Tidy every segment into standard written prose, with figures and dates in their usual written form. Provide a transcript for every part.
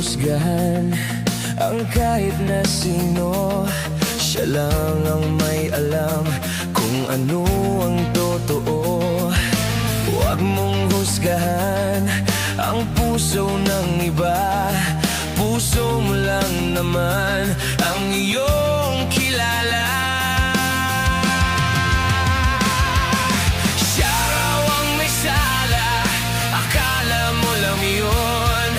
husgahan ang kahit na sino. Siya lang ang may alam kung ano ang totoo. Huwag mong husgahan ang puso ng iba. Puso mo lang naman ang iyong kilala. Siya raw ang may sala, akala mo lang yun.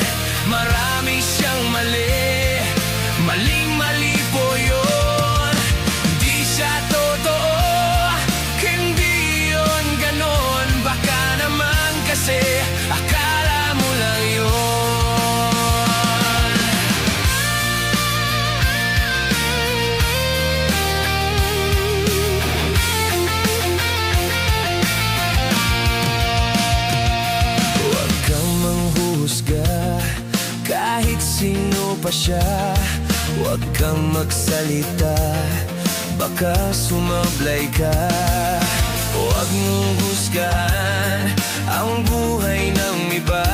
Marami siyang mali, maling-mali po yun. Di siya totoo, hindi yun ganon. Baka naman kasi akala mo lang yun. Huwag kang manghusga kahit sino pa siya. Huwag kang magsalita, baka sumablay ka. Huwag mong husgahan ang buhay ng iba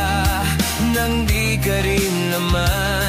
nang di ka rin naman